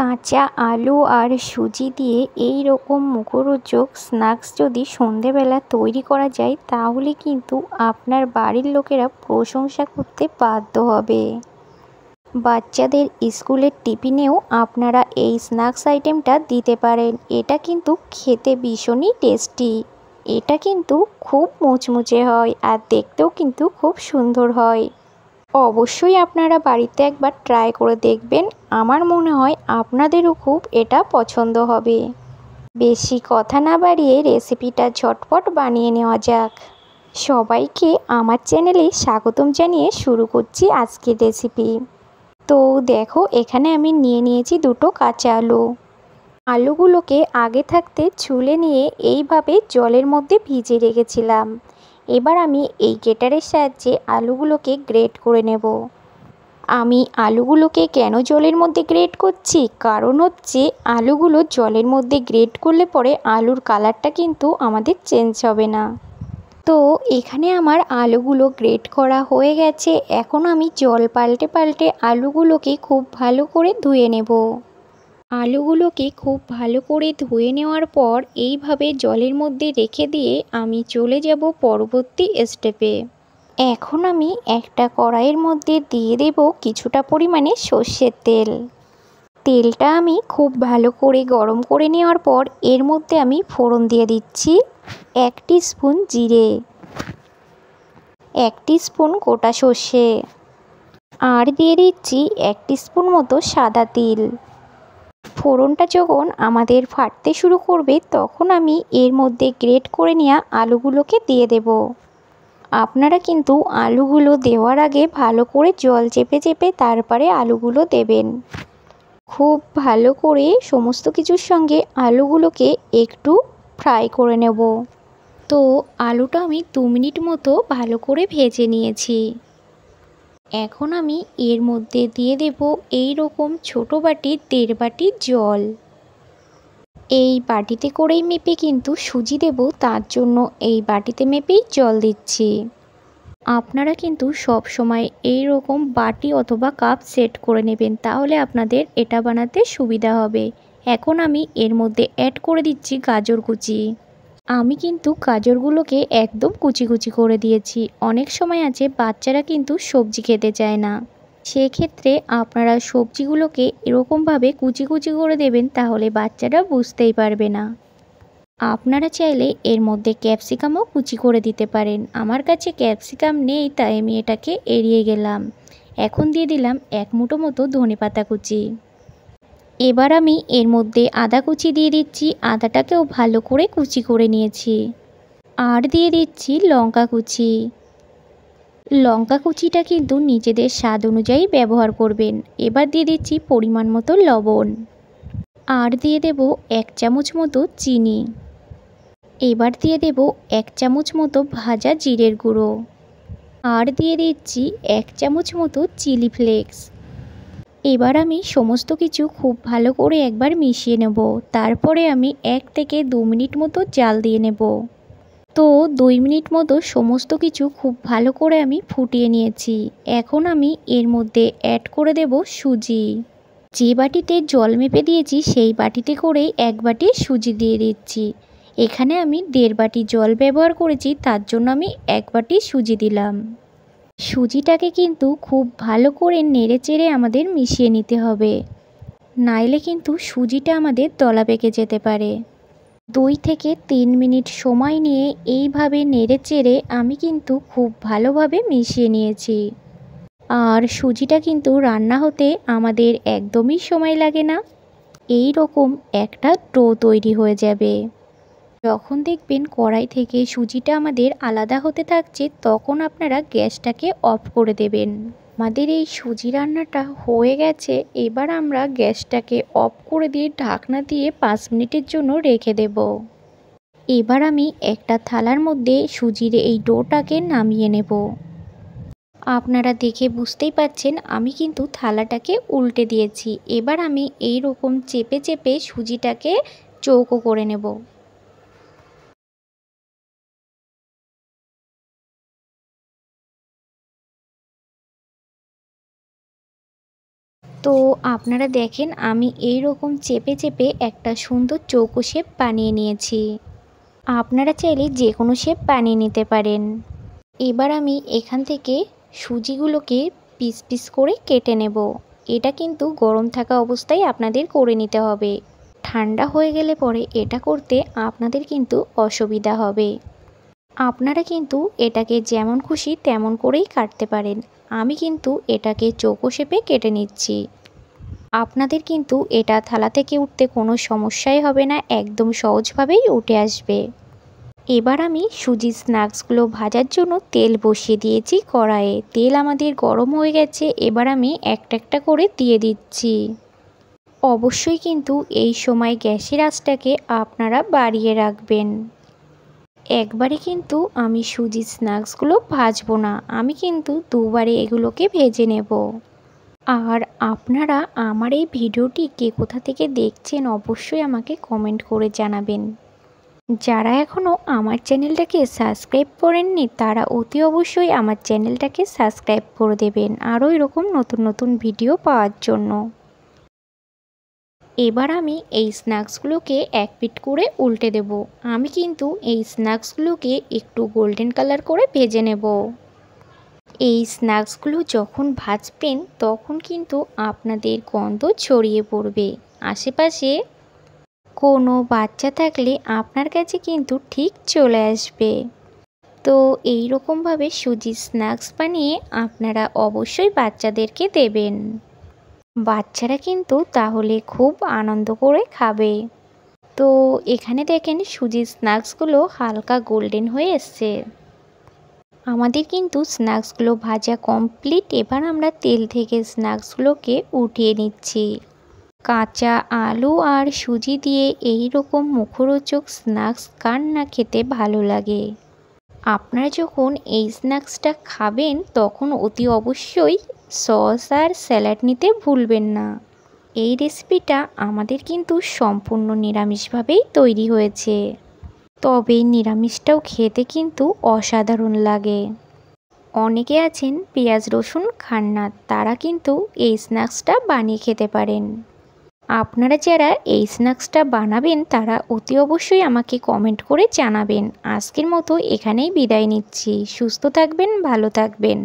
কাঁচা আলু আর সুজি দিয়ে এই রকম মুখরোচক স্ন্যাক্স যদি সন্ধেবেলা তৈরি করা যায় তাহলে কিন্তু আপনার বাড়ির লোকেরা প্রশংসা করতে বাধ্য হবে। বাচ্চাদের স্কুলের টিফিনেও আপনারা এই স্ন্যাক্স আইটেমটা দিতে পারেন। এটা কিন্তু খেতে ভীষণই টেস্টি। এটা কিন্তু খুব মুচমুচে হয় আর দেখতেও কিন্তু খুব সুন্দর হয়। অবশ্যই আপনারা বাড়িতে একবার ট্রাই করে দেখবেন। আমার মনে হয় আপনাদেরও খুব এটা পছন্দ হবে। বেশি কথা না বাড়িয়ে রেসিপিটা ঝটপট বানিয়ে নেওয়া যাক। সবাইকে আমার চ্যানেলে স্বাগতম জানিয়ে শুরু করছি আজকের রেসিপি। তো দেখো, এখানে আমি নিয়ে নিয়েছি দুটো কাঁচা আলু। আলুগুলোকে আগে থাকতে ছুলে নিয়ে এইভাবে জলের মধ্যে ভিজিয়ে রেখেছিলাম। এবার আমি এই গ্রেটারের সাহায্যে আলুগুলোকে গ্রেট করে নেব। আমি আলুগুলোকে কেন জলের মধ্যে গ্রেট করছি, কারণ হচ্ছে আলুগুলো জলের মধ্যে গ্রেট করলে পরে আলুর কালারটা কিন্তু আমাদের চেঞ্জ হবে না। তো এখানে আমার আলুগুলো গ্রেট করা হয়ে গেছে। এখন আমি জল পাল্টে পাল্টে আলুগুলোকে খুব ভালো করে ধুয়ে নেব। আলুগুলোকে খুব ভালো করে ধুয়ে নেওয়ার পর এইভাবে জলের মধ্যে রেখে দিয়ে আমি চলে যাব পরবর্তী স্টেপে। এখন আমি একটা কড়াইয়ের মধ্যে দিয়ে দেব কিছুটা পরিমাণে সর্ষের তেল। তেলটা আমি খুব ভালো করে গরম করে নেওয়ার পর এর মধ্যে আমি ফোড়ন দিয়ে দিচ্ছি 1 টিস্পুন জিরে, 1 টিস্পুন গোটা সর্ষে, আর দিয়ে দিচ্ছি 1 টিস্পুন মতো সাদা তিল। ফোড়নটা যখন আমাদের ফাটতে শুরু করবে তখন আমি এর মধ্যে গ্রেট করে নেওয়া আলুগুলোকে দিয়ে দেব। আপনারা কিন্তু আলুগুলো দেওয়ার আগে ভালো করে জল চেপে চেপে তারপরে আলুগুলো দেবেন। খুব ভালো করে সমস্ত কিছুর সঙ্গে আলুগুলোকে একটু ফ্রাই করে নেব। তো আলুটা আমি 2 মিনিট মতো ভালো করে ভেজে নিয়েছি। এখন আমি এর মধ্যে দিয়ে দেব এই রকম ছোটো বাটির 1.5 বাটি জল। এই বাটিতে করেই মেপে কিন্তু সুজি দেব, তার জন্য এই বাটিতে মেপেই জল দিচ্ছি। আপনারা কিন্তু সব সময় এই রকম বাটি অথবা কাপ সেট করে নেবেন, তাহলে আপনাদের এটা বানাতে সুবিধা হবে। এখন আমি এর মধ্যে অ্যাড করে দিচ্ছি গাজর কুচি। আমি কিন্তু গাজরগুলোকে একদম কুচি কুচি করে দিয়েছি। অনেক সময় আছে বাচ্চারা কিন্তু সবজি খেতে চায় না, সেক্ষেত্রে আপনারা সবজিগুলোকে এরকমভাবে কুচি কুচি করে দেবেন, তাহলে বাচ্চারা বুঝতেই পারবে না। আপনারা চাইলে এর মধ্যে ক্যাপসিকামও কুচি করে দিতে পারেন। আমার কাছে ক্যাপসিকাম নেই, তাই আমি এটাকে এড়িয়ে গেলাম। এখন দিয়ে দিলাম 1 মুঠো মতো ধনেপাতা কুচি। এবার আমি এর মধ্যে আদা কুচি দিয়ে দিচ্ছি। আদাটাকেও ভালো করে কুচি করে নিয়েছি। আর দিয়ে দিচ্ছি লঙ্কা কুচি। লঙ্কা কুচিটা কিন্তু নিজেদের স্বাদ অনুযায়ী ব্যবহার করবেন। এবার দিয়ে দিচ্ছি পরিমাণ মতো লবণ। আর দিয়ে দেব 1 চামচ মতো চিনি। এবার দিয়ে দেব 1 চামচ মতো ভাজা জিরের গুঁড়ো। আর দিয়ে দিচ্ছি 1 চামচ মতো চিলি ফ্লেক্স। এবার আমি সমস্ত কিছু খুব ভালো করে একবার মিশিয়ে নেব। তারপরে আমি 1 থেকে 2 মিনিট মতো জাল দিয়ে নেব। তো 2 মিনিট মতো সমস্ত কিছু খুব ভালো করে আমি ফুটিয়ে নিয়েছি। এখন আমি এর মধ্যে অ্যাড করে দেব সুজি। যে বাটিতে জল মেপে দিয়েছি সেই বাটিতে করেই 1 বাটি সুজি দিয়ে দিচ্ছি। এখানে আমি 1.5 বাটি জল ব্যবহার করেছি, তার জন্য আমি 1 বাটি সুজি দিলাম। সুজিটাকে কিন্তু খুব ভালো করে নেড়েচেড়ে আমাদের মিশিয়ে নিতে হবে, নাইলে কিন্তু সুজিটা আমাদের দলা পেকে যেতে পারে। 2 থেকে 3 মিনিট সময় নিয়ে এইভাবে নেড়েচেড়ে আমি কিন্তু খুব ভালোভাবে মিশিয়ে নিয়েছি। আর সুজিটা কিন্তু রান্না হতে আমাদের একদমই সময় লাগে না। এই রকম একটা ডো তৈরি হয়ে যাবে। যখন দেখবেন কড়াই থেকে সুজিটা আমাদের আলাদা হতে থাকছে তখন আপনারা গ্যাসটাকে অফ করে দেবেন। আমাদের এই সুজি রান্নাটা হয়ে গেছে। এবার আমরা গ্যাসটাকে অফ করে দিয়ে ঢাকনা দিয়ে 5 মিনিটের জন্য রেখে দেব। এবার আমি একটা থালার মধ্যে সুজির এই ডোটাকে নামিয়ে নেব। আপনারা দেখে বুঝতেই পাচ্ছেন আমি কিন্তু থালাটাকে উল্টে দিয়েছি। এবার আমি এই রকম চেপে চেপে সুজিটাকে চৌকো করে নেব। তো আপনারা দেখেন আমি এই রকম চেপে চেপে একটা সুন্দর চৌকো শেপ বানিয়ে নিয়েছি। আপনারা চাইলে যে কোনো শেপ বানিয়ে নিতে পারেন। এবার আমি এখান থেকে সুজিগুলোকে পিস পিস করে কেটে নেব। এটা কিন্তু গরম থাকা অবস্থায় আপনাদের করে নিতে হবে। ঠান্ডা হয়ে গেলে পরে এটা করতে আপনাদের কিন্তু অসুবিধা হবে। আপনারা কিন্তু এটাকে যেমন খুশি তেমন করেই কাটতে পারেন। আমি কিন্তু এটাকে চৌকো শেপে কেটে নিচ্ছি। আপনাদের কিন্তু এটা থালা থেকে উঠতে কোনো সমস্যাই হবে না, একদম সহজভাবেই উঠে আসবে। এবার আমি সুজি স্ন্যাক্সগুলো ভাজার জন্য তেল বসিয়ে দিয়েছি কড়াইয়ে। তেল আমাদের গরম হয়ে গেছে, এবার আমি একটা একটা করে দিয়ে দিচ্ছি। অবশ্যই কিন্তু এই সময় গ্যাসের আঁচটাকে আপনারা বাড়িয়ে রাখবেন। একবারে কিন্তু আমি সুজি স্ন্যাক্সগুলো ভাজবো না, আমি কিন্তু দুবারে এগুলোকে ভেজে নেব। আর আপনারা আমার এই ভিডিওটি কে কোথা থেকে দেখছেন অবশ্যই আমাকে কমেন্ট করে জানাবেন। যারা এখনও আমার চ্যানেলটাকে সাবস্ক্রাইব করেননি তারা অতি অবশ্যই আমার চ্যানেলটাকে সাবস্ক্রাইব করে দেবেন আরও এরকম নতুন নতুন ভিডিও পাওয়ার জন্য। এবার আমি এই স্ন্যাক্সগুলোকে এক পিঠ করে উল্টে দেব। আমি কিন্তু এই স্ন্যাক্সগুলোকে একটু গোল্ডেন কালার করে ভেজে নেব। এই স্ন্যাক্সগুলো যখন ভাজবেন তখন কিন্তু আপনাদের গন্ধ ছড়িয়ে পড়বে। আশেপাশে কোনো বাচ্চা থাকলে আপনার কাছে কিন্তু ঠিক চলে আসবে। তো এই রকমভাবে সুজির স্ন্যাক্স বানিয়ে আপনারা অবশ্যই বাচ্চাদেরকে দেবেন। বাচ্চারা কিন্তু তাহলে খুব আনন্দ করে খাবে। তো এখানে দেখেন সুজির স্ন্যাক্সগুলো হালকা গোল্ডেন হয়ে এসছে। আমাদের কিন্তু স্ন্যাক্সগুলো ভাজা কমপ্লিট। এবার আমরা তেল থেকে স্ন্যাক্সগুলোকে উঠিয়ে নিচ্ছি। কাঁচা আলু আর সুজি দিয়ে এই রকম মুখরোচক স্ন্যাক্স কার না খেতে ভালো লাগে। আপনারা যখন এই স্ন্যাক্সটা খাবেন তখন অতি অবশ্যই সস আর স্যালাড নিতে ভুলবেন না। এই রেসিপিটা আমাদের কিন্তু সম্পূর্ণ নিরামিষভাবেই তৈরি হয়েছে, তবে নিরামিষটাও খেতে কিন্তু অসাধারণ লাগে। অনেকে আছেন পেঁয়াজ রসুন খান না, তারা কিন্তু এই স্ন্যাক্সটা বানিয়ে খেতে পারেন। আপনারা যারা এই স্ন্যাক্সটা বানাবেন তারা অতি অবশ্যই আমাকে কমেন্ট করে জানাবেন। আজকের মতো এখানেই বিদায় নিচ্ছি। সুস্থ থাকবেন, ভালো থাকবেন।